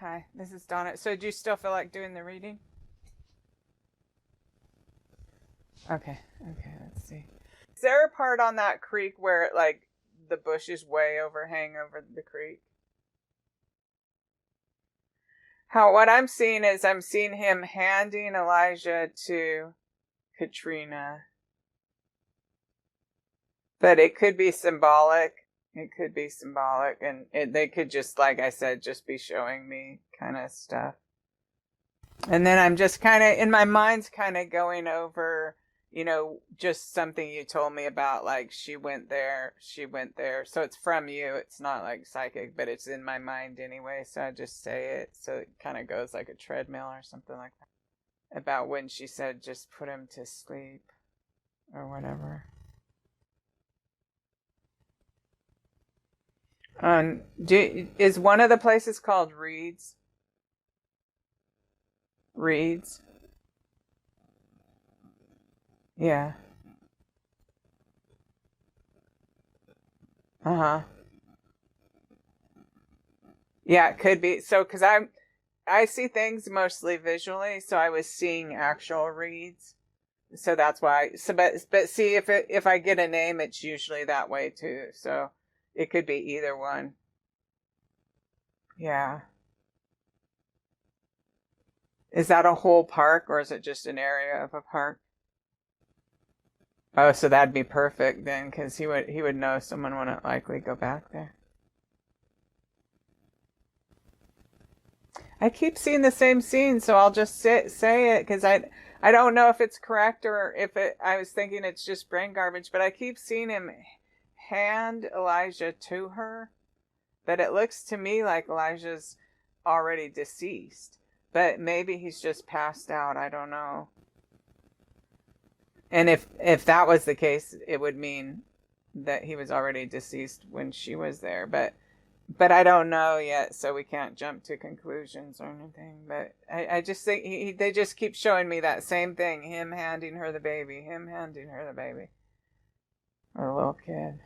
Hi, this is Donna. So do you still feel like doing the reading? Okay, okay, let's see. Is there a part on that creek where like the bushes way overhang over the creek? How what I'm seeing is I'm seeing him handing Elijah to Katrina. But it could be symbolic. It could be symbolic, and they could just, like I said, just be showing me kind of stuff. And then I'm just kind of, in my mind's kind of going over, just something you told me about, like she went there. So it's from you. It's not like psychic, but it's in my mind anyway. So I just say it. So it kind of goes like a treadmill or something like that. About when she said, just put him to sleep or whatever. Is one of the places called Reeds? Reeds? Yeah. Uh-huh. Yeah, it could be. So, because I see things mostly visually, so I was seeing actual reeds. So that's why. So, but see, if I get a name, it's usually that way too. So it could be either one. Yeah. Is that a whole park or is it just an area of a park? Oh, so that'd be perfect then, because he would know someone wouldn't likely go back there. I keep seeing the same scene, so I'll just say it because I don't know if it's correct or if I was thinking it's just brain garbage, but I keep seeing him hand Elijah to her, but it looks to me like Elijah's already deceased, but maybe he's just passed out. I don't know. And if that was the case, it would mean that he was already deceased when she was there, but I don't know yet, so we can't jump to conclusions or anything. But I just think they just keep showing me that same thing: him handing her the baby, him handing her the baby, or a little kid.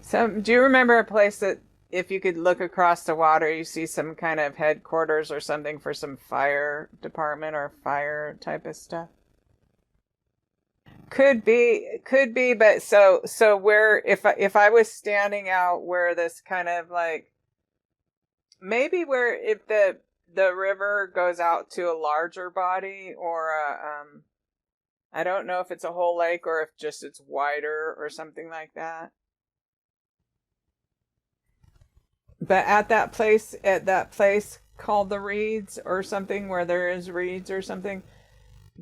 So, do you remember a place that if you could look across the water, you see some kind of headquarters or something for some fire department or fire type of stuff? Could be, but so where if I was standing out where this kind of like maybe where if the river goes out to a larger body or I don't know if it's a whole lake or if just it's wider or something like that. But at that place called the Reeds or something where there is reeds or something,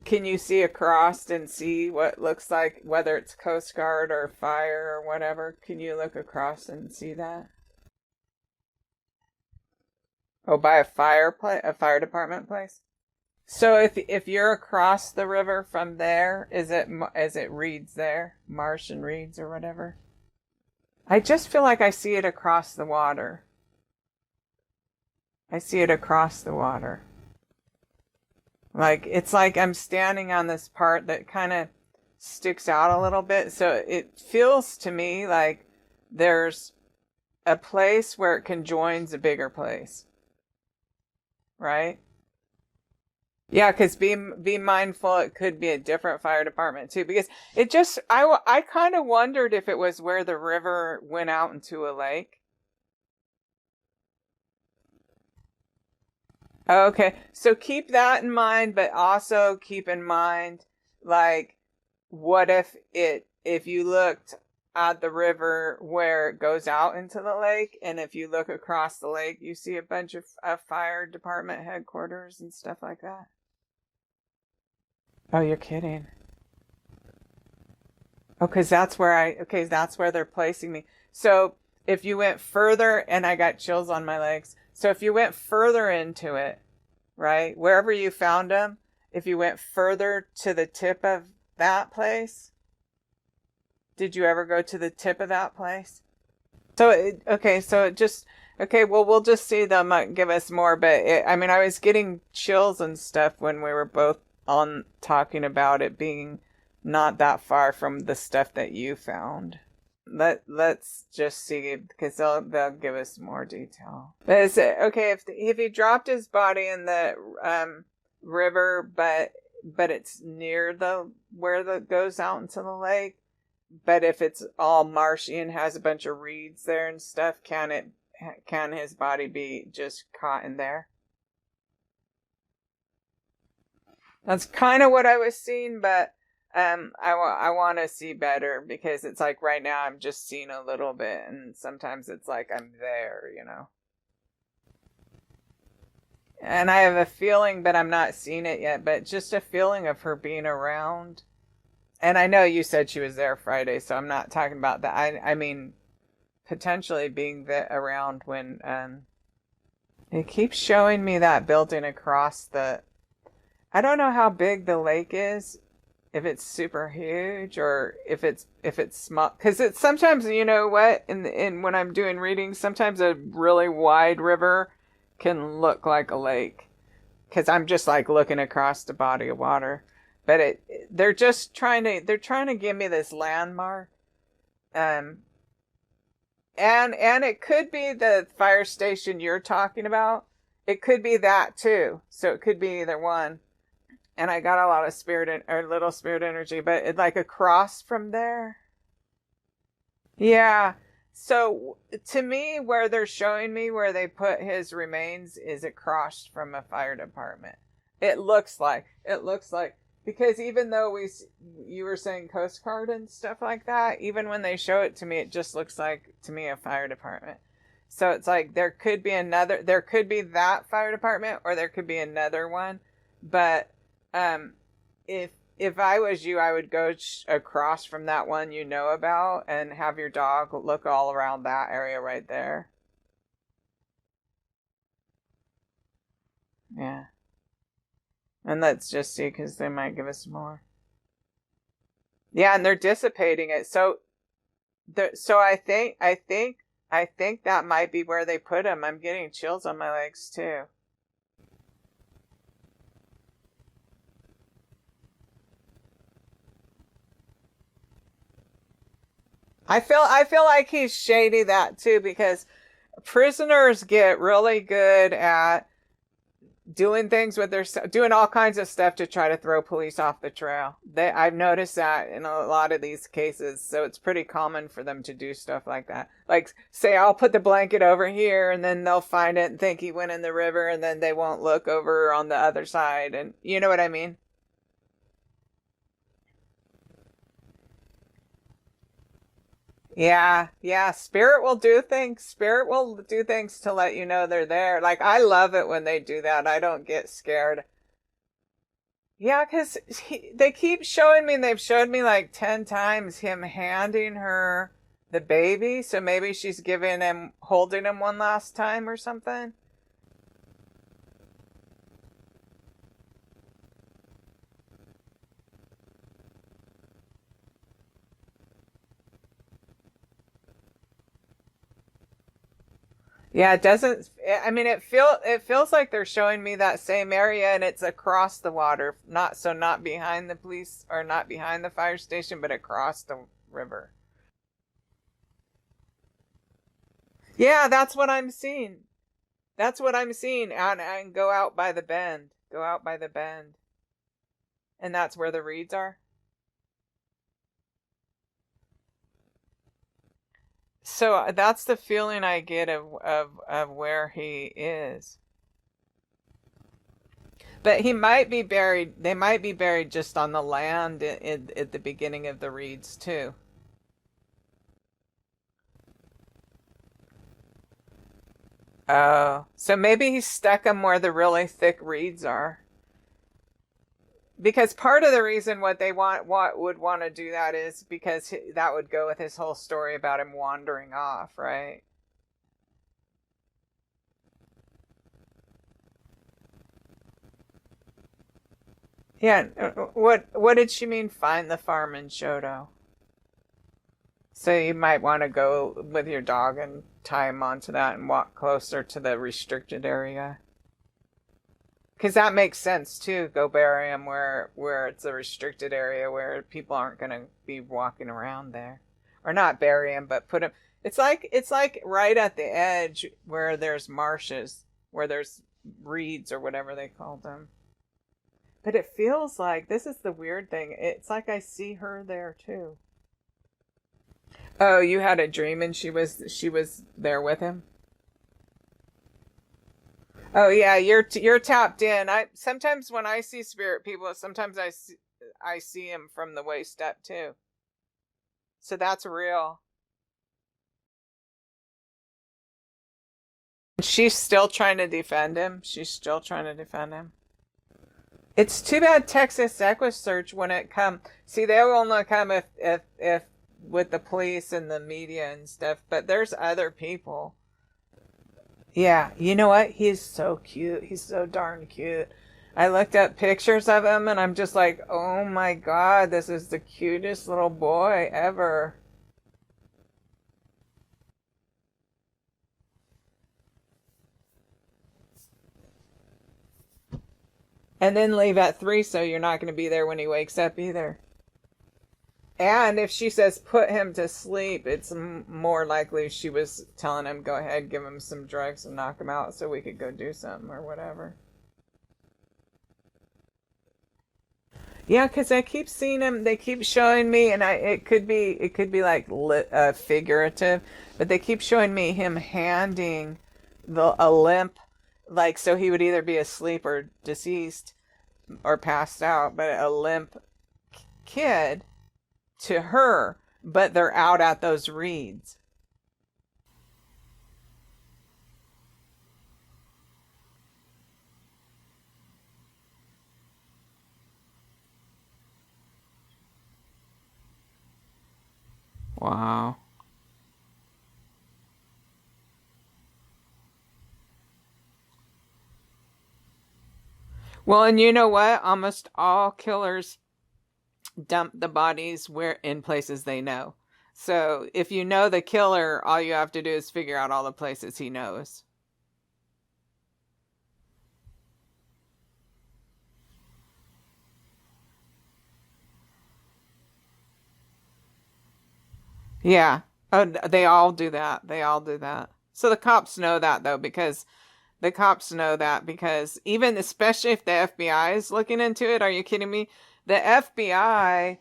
can you see across and see what looks like whether it's Coast Guard or fire or whatever? Can you look across and see that? Oh, by a fire department place. So if you're across the river from there, is it reeds there, marsh and reeds or whatever? I just feel like I see it across the water. I see it across the water. Like it's like I'm standing on this part that kind of sticks out a little bit. So it feels to me like there's a place where it conjoins a bigger place, right? Yeah, because be mindful. It could be a different fire department too, because it just I kind of wondered if it was where the river went out into a lake. Okay, so keep that in mind, but also keep in mind, like, what if you looked at the river where it goes out into the lake, and if you look across the lake, you see a bunch of fire department headquarters and stuff like that. Oh, you're kidding. Oh, okay, that's where they're placing me. So if you went further, and I got chills on my legs. So if you went further into it, right, wherever you found them, if you went further to the tip of that place, did you ever go to the tip of that place? Okay, so it just, okay, well, we'll just see. Them might give us more, but I mean, I was getting chills and stuff when we were both on talking about it being not that far from the stuff that you found. Let's just see, because they'll give us more detail. But is it okay if he dropped his body in the river, but it's near the where the goes out into the lake? But if it's all marshy and has a bunch of reeds there and stuff, can his body be just caught in there? That's kind of what I was seeing, but I want to see better, because it's like right now I'm just seeing a little bit, and sometimes it's like I'm there, you know. And I have a feeling, but I'm not seeing it yet, but just a feeling of her being around. And I know you said she was there Friday, so I'm not talking about that. I mean, potentially being around when it keeps showing me that building across the. I don't know how big the lake is, if it's super huge or if it's small. Because it's sometimes, you know what, in when I'm doing readings, sometimes a really wide river can look like a lake, because I'm just like looking across the body of water. But they're trying to give me this landmark, and it could be the fire station you're talking about. It could be that too. So it could be either one. And I got a lot of little spirit energy, but it like across from there. Yeah. So to me, where they're showing me where they put his remains is across from a fire department. It looks like, because even though you were saying Coast Guard and stuff like that, even when they show it to me, it just looks like to me a fire department. So it's like there could be that fire department, or there could be another one. But if I was you, I would go across from that one you know about and have your dog look all around that area right there. Yeah. And let's just see, because they might give us more. Yeah, and they're dissipating it. So I think that might be where they put him. I'm getting chills on my legs too. I feel like he's shady that too, because prisoners get really good at doing things with doing all kinds of stuff to try to throw police off the trail. I've noticed that in a lot of these cases, so it's pretty common for them to do stuff like that. Like, say, I'll put the blanket over here, and then they'll find it and think he went in the river, and then they won't look over on the other side, and you know what I mean? Yeah, yeah. Spirit will do things to let you know they're there. Like, I love it when they do that. I don't get scared. Yeah, because they keep showing me, and they've showed me like 10 times him handing her the baby. So maybe she's holding him one last time or something. Yeah, it doesn't. I mean, it feels like they're showing me that same area, and it's across the water, not behind the police or not behind the fire station, but across the river. Yeah, that's what I'm seeing. That's what I'm seeing. And go out by the bend. Go out by the bend, and that's where the reeds are. So that's the feeling I get of where he is. But he might be buried. They might be buried just on the land at the beginning of the reeds too. Oh, so maybe he stuck them where the really thick reeds are. Because part of the reason what would want to do that is because that would go with his whole story about him wandering off, right? Yeah. What did she mean? Find the farm in Shoto. So you might want to go with your dog and tie him onto that and walk closer to the restricted area. Because that makes sense too. Go bury him where it's a restricted area where people aren't going to be walking around there. or not bury him, but put him. It's like right at the edge where there's marshes, where there's reeds or whatever they call them. But it feels like, this is the weird thing. It's like I see her there too. Oh, you had a dream and she was there with him? Oh yeah, you're tapped in. I sometimes when I see spirit people, sometimes I see him from the waist up too. So that's real. She's still trying to defend him. She's still trying to defend him. It's too bad Texas Equisearch when it come. See, they will only come if with the police and the media and stuff. But there's other people. Yeah, you know what? He's so cute. He's so darn cute. I looked up pictures of him and I'm just like, oh my God, this is the cutest little boy ever. And then leave at 3 so you're not going to be there when he wakes up either. And if she says put him to sleep, it's more likely she was telling him go ahead, give him some drugs and knock him out so we could go do something or whatever. Yeah, because I keep seeing him. They keep showing me, and it could be like figurative, but they keep showing me him handing a limp, like so he would either be asleep or deceased or passed out, but a limp kid to her, but they're out at those reeds. Wow. Well, and you know what? Almost all killers dump the bodies where in places they know. So if you know the killer, all you have to do is figure out all the places he knows. Yeah. Oh, they all do that. They all do that. So the cops know that though, because the cops know that because even especially if the FBI is looking into it, are you kidding me? The FBI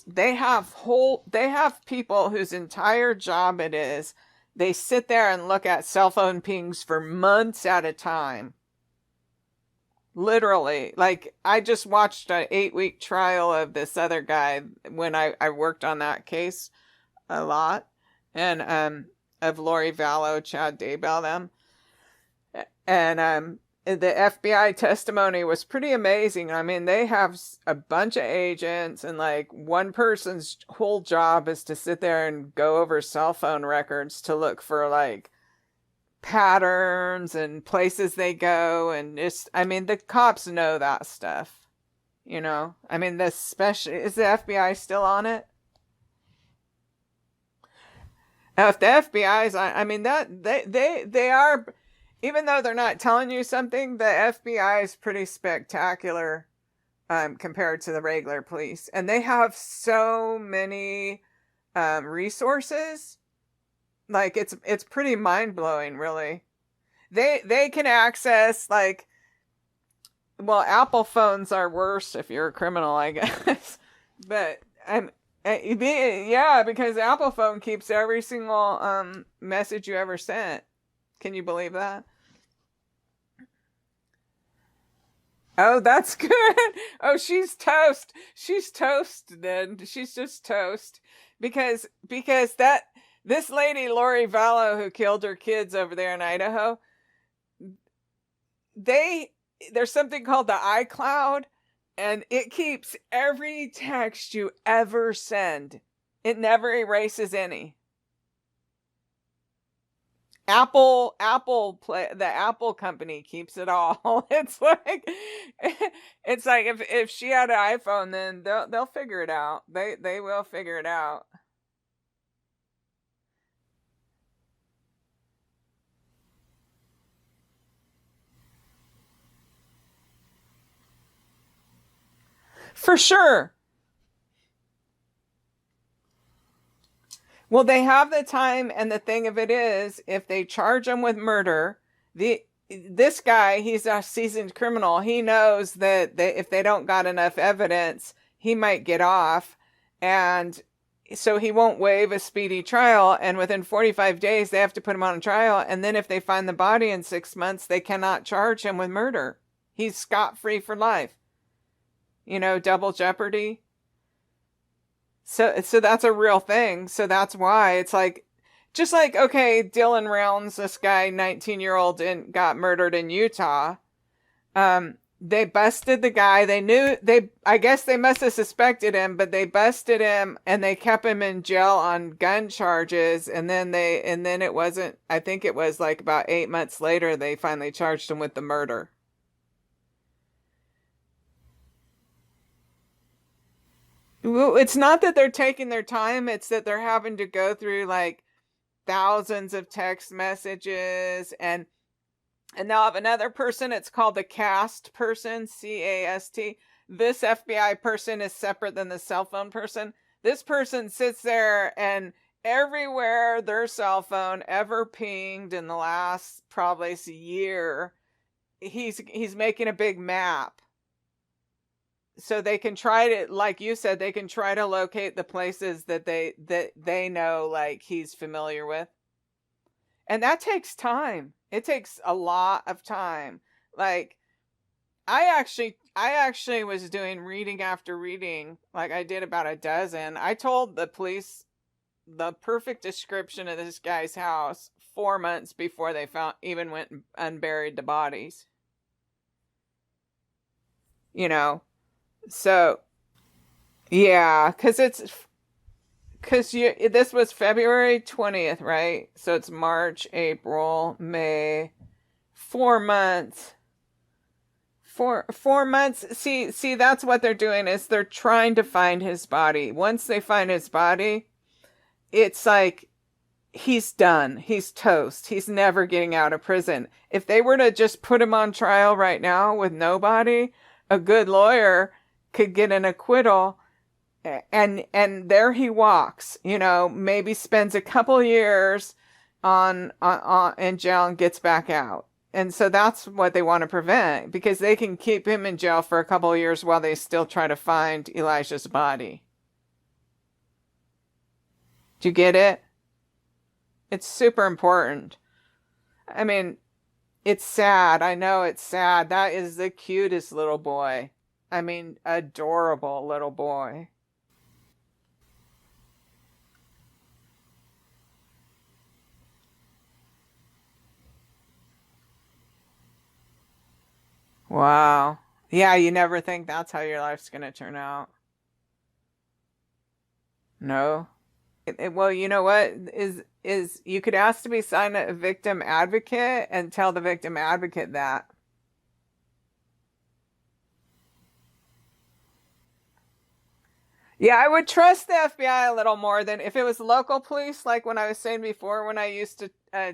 they have people whose entire job it is they sit there and look at cell phone pings for months at a time. Literally, like I just watched an 8-week trial of this other guy when I worked on that case a lot, and of Lori Vallow, Chad Daybell, them, and the FBI testimony was pretty amazing. I mean, they have a bunch of agents, and like one person's whole job is to sit there and go over cell phone records to look for like patterns and places they go, and just, I mean, the cops know that stuff. I mean, the special is the FBI still on it? If the FBI's, I mean that they are, even though they're not telling you something, the FBI is pretty spectacular compared to the regular police, and they have so many resources. Like it's pretty mind blowing, really. They can access like, well, Apple phones are worse if you're a criminal, I guess, but yeah, because Apple phone keeps every single message you ever sent. Can you believe that? Oh, that's good. Oh, she's toast. She's toast then. She's just toast. Because that this lady Lori Vallow who killed her kids over there in Idaho, they there's something called the iCloud, and it keeps every text you ever send. It never erases any. The Apple company keeps it all. It's like if she had an iPhone, then they'll figure it out. They will figure it out. For sure. Well, they have the time, and the thing of it is, if they charge him with murder, this guy, he's a seasoned criminal. He knows that if they don't got enough evidence, he might get off, and so he won't waive a speedy trial. And within 45 days, they have to put him on trial. And then if they find the body in 6 months, they cannot charge him with murder. He's scot-free for life. Double jeopardy. So that's a real thing. So that's why it's like, just like, okay, Dylan Rounds, this guy, 19-year-old, got murdered in Utah. They busted the guy. I guess they must have suspected him, but they busted him and they kept him in jail on gun charges. And then it wasn't, I think it was like about 8 months later, they finally charged him with the murder. Well, it's not that they're taking their time, it's that they're having to go through like thousands of text messages, and they'll have another person. It's called the cast person, CAST. This FBI person is separate than the cell phone person. This person sits there, and everywhere their cell phone ever pinged in the last probably year, he's making a big map. So they can try to, like you said, they can try to locate the places that they know, like, he's familiar with. And that takes time. It takes a lot of time. Like, I actually was doing reading after reading. Like, I did about a dozen. I told the police the perfect description of this guy's house 4 months before they even went and unburied the bodies. So, yeah, because this was February 20th, right? So it's March, April, May, 4 months. 4 months. See, that's what they're doing, is they're trying to find his body. Once they find his body, it's like he's done. He's toast. He's never getting out of prison. If they were to just put him on trial right now with nobody, a good lawyer could get an acquittal, and there he walks, maybe spends a couple years on in jail and gets back out. And so that's what they want to prevent, because they can keep him in jail for a couple of years while they still try to find Elijah's body. Do you get it? It's super important. I mean, it's sad. I know it's sad. That is the cutest little boy. I mean, adorable little boy. Wow. Yeah, you never think that's how your life's going to turn out. No. Well, you know what is you could ask to be signed a victim advocate and tell the victim advocate that. Yeah, I would trust the FBI a little more than if it was local police, like when I was saying before, when I used to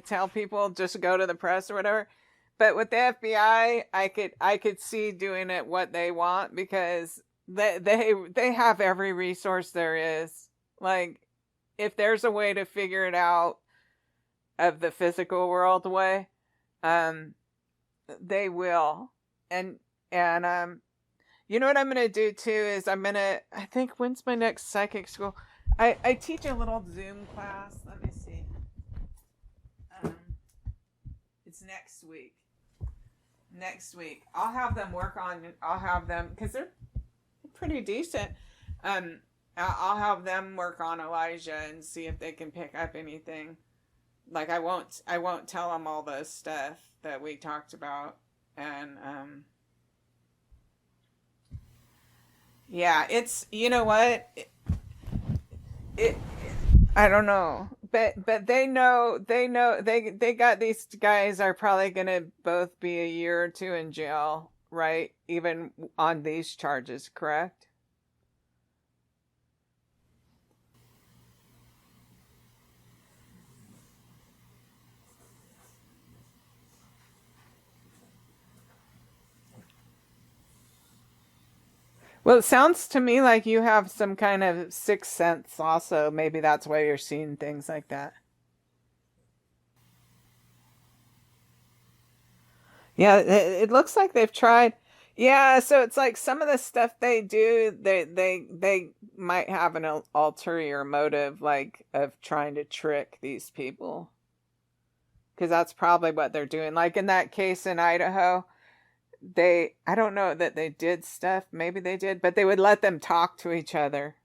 tell people just go to the press or whatever. But with the FBI, I could see doing it what they want, because they have every resource there is. Like, if there's a way to figure it out of the physical world way, um, they will. And you know what I'm gonna do too is I think, when's my next psychic school? I teach a little Zoom class. Let me see. Um, it's next week. Next week. I'll have them, because they're pretty decent. I'll have them work on Elijah and see if they can pick up anything. Like, I won't tell them all the stuff that we talked about. And yeah, it's, you know what, it I don't know, but they got, these guys are probably gonna both be a year or two in jail, right? Even on these charges, correct? Well, it sounds to me like you have some kind of sixth sense also. Maybe that's why you're seeing things like that. Yeah, it looks like they've tried. Yeah, so it's like some of the stuff they do, they might have an ulterior motive, like of trying to trick these people, because that's probably what they're doing. Like in that case in Idaho, I don't know that they did stuff, maybe they did, but they would let them talk to each other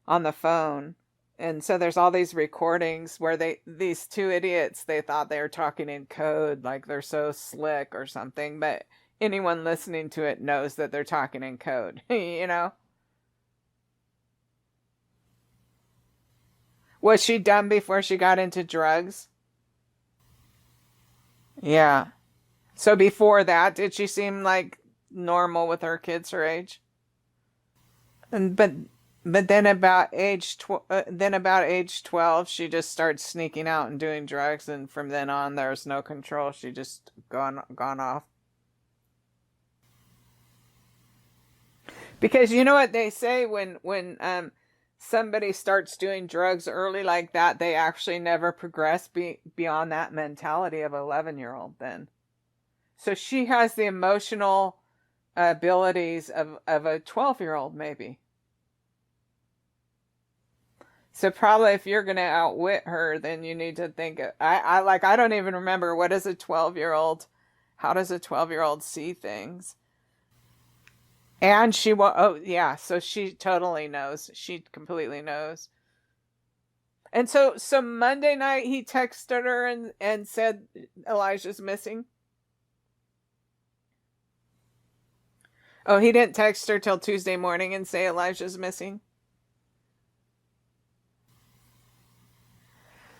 on the phone. And so there's all these recordings where these two idiots, they thought they were talking in code, like they're so slick or something, but anyone listening to it knows that they're talking in code, you know? Was she dumb before she got into drugs? Yeah. So before that, did she seem like normal with her kids her age? And but then about age 12, she just starts sneaking out and doing drugs, and from then on there's no control. She just gone off. Because you know what they say, when somebody starts doing drugs early like that, they actually never progress beyond that mentality of an 11-year-old then. So she has the emotional abilities of a 12-year-old maybe. So probably if you're going to outwit her, then you need to think. I don't even remember, what is a 12-year-old? How does a 12-year-old see things? And oh yeah, so she totally knows. She completely knows. And so Monday night he texted her and said Elijah's missing. Oh, he didn't text her till Tuesday morning and say Elijah's missing.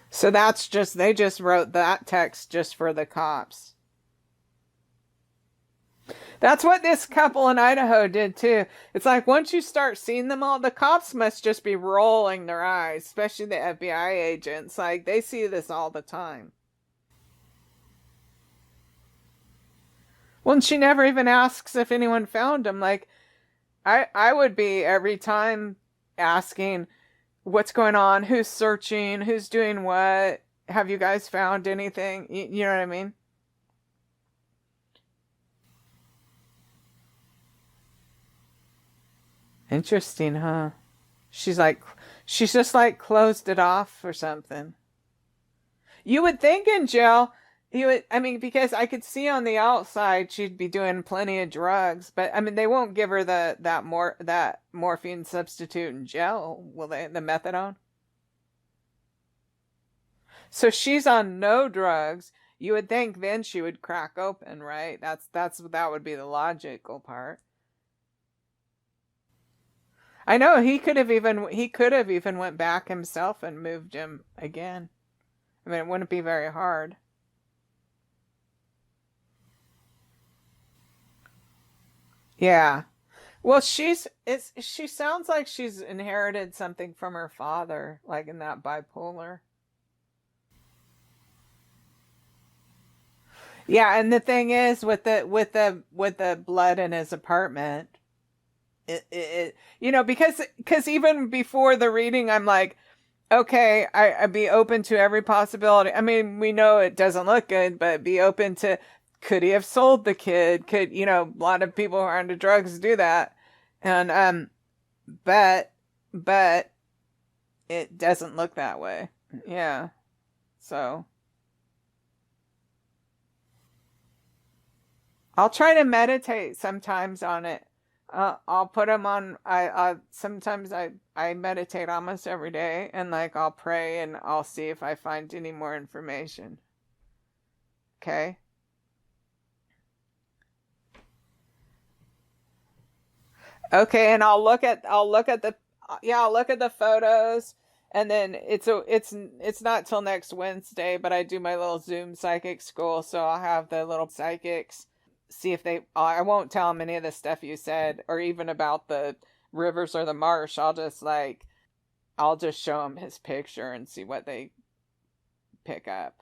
So they just wrote that text just for the cops. That's what this couple in Idaho did too. It's like once you start seeing them all, the cops must just be rolling their eyes, especially the FBI agents. Like they see this all the time. Well, and she never even asks if anyone found him. Like I would be every time asking, what's going on? Who's searching? Who's doing what? Have you guys found anything? You know what I mean? Interesting, huh? She's like, she's just like closed it off or something. You would think in jail, I mean, because I could see on the outside she'd be doing plenty of drugs, but I mean, they won't give her that morphine substitute in jail, will they? The methadone? So she's on no drugs. You would think then she would crack open, right? That would be the logical part. I know he could have even went back himself and moved him again. I mean, it wouldn't be very hard. Yeah. Well, she sounds like she's inherited something from her father, like in that bipolar. Yeah, and the thing is with the blood in his apartment, because even before the reading, I'm like, okay, I'd be open to every possibility. I mean, we know it doesn't look good, but be open to, could he have sold the kid? A lot of people who are into drugs do that. And, but, but it doesn't look that way. Yeah. So I'll try to meditate sometimes on it. I'll put them on. Sometimes I meditate almost every day, and like I'll pray and I'll see if I find any more information. Okay. Okay, and I'll look at the yeah, I'll look at the photos, and then it's not till next Wednesday, but I do my little Zoom psychic school, so I'll have the little psychics see if I won't tell them any of the stuff you said, or even about the rivers or the marsh. I'll just show them his picture and see what they pick up.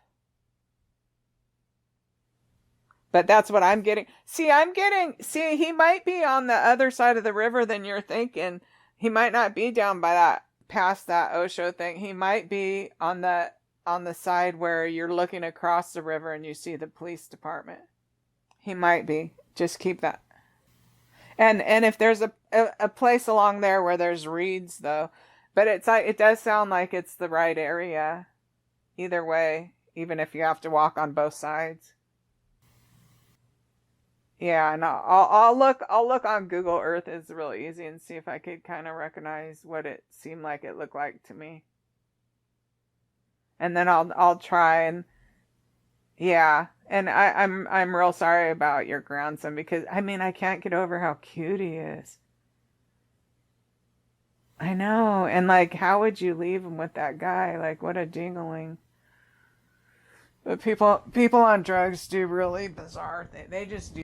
But that's what I'm getting. See, he might be on the other side of the river than you're thinking. He might not be down by that, past that Osho thing. He might be on the side where you're looking across the river and you see the police department. He might be. Just keep that. And if there's a place along there where there's reeds though, but it's like, it does sound like it's the right area. Either way, even if you have to walk on both sides. Yeah, and I'll look on Google Earth. It's really easy, and see if I could kind of recognize what it seemed like it looked like to me. And then I'll try and yeah. And I'm real sorry about your grandson, because I mean, I can't get over how cute he is. I know. And like, how would you leave him with that guy? Like, what a dingling. But people on drugs do really bizarre things. They just do